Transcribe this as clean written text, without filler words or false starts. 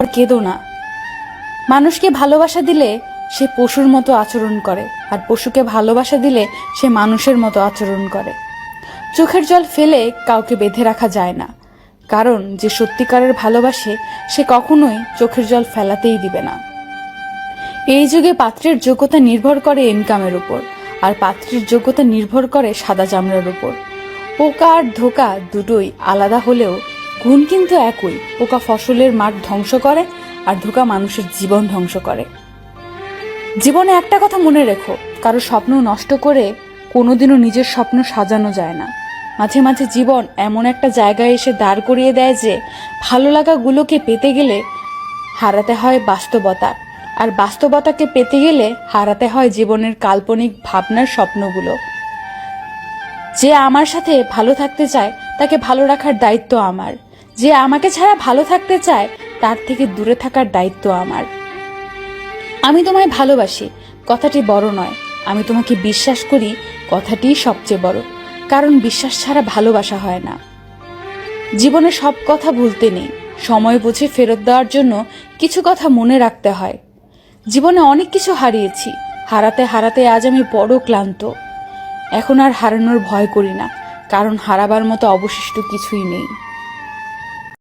আর কেঁদো না। মানুষকে ভালোবাসা দিলে সে পশুর মতো আচরণ করে, আর পশুকে ভালোবাসা দিলে সে মানুষের মতো আচরণ করে। চোখের জল ফেলে কাউকে বেঁধে রাখা যায় না, কারণ যে সত্যিকারের ভালোবাসে সে কখনোই চোখের জল ফেলাতেই দিবে না। এই যুগে পাত্রের যোগ্যতা নির্ভর করে ইনকামের উপর, আর পাত্রের যোগ্যতা নির্ভর করে সাদা চামড়ার উপর। পোকা আর ধোকা দুটোই আলাদা হলেও গুণ কিন্তু একই। পোকা ফসলের মাঠ ধ্বংস করে, আর ধোকা মানুষের জীবন ধ্বংস করে। জীবনে একটা কথা মনে রেখো, কারো স্বপ্ন নষ্ট করে কোনোদিনও নিজের স্বপ্ন সাজানো যায় না। মাঝে মাঝে জীবন এমন একটা জায়গায় এসে দাঁড় করিয়ে দেয় যে ভালো লাগাগুলোকে পেতে গেলে হারাতে হয় বাস্তবতা, আর বাস্তবতাকে পেতে গেলে হারাতে হয় জীবনের কাল্পনিক ভাবনার স্বপ্নগুলো। যে আমার সাথে ভালো থাকতে চায় তাকে ভালো রাখার দায়িত্ব আমার, যে আমাকে ছাড়া ভালো থাকতে চায় তার থেকে দূরে থাকার দায়িত্ব আমার। আমি তোমায় ভালোবাসি কথাটি বড় নয়, আমি তোমাকে বিশ্বাস করি কথাটিই সবচেয়ে বড়, কারণ বিশ্বাস ছাড়া ভালোবাসা হয় না। জীবনে সব কথা ভুলতে নেই, সময় বুঝে ফেরত দেওয়ার জন্য কিছু কথা মনে রাখতে হয়। জীবনে অনেক কিছু হারিয়েছি, হারাতে হারাতে আজ আমি বড় ক্লান্ত। এখন আর হারানোর ভয় করি না, কারণ হারাবার মতো অবশিষ্ট কিছুই নেই।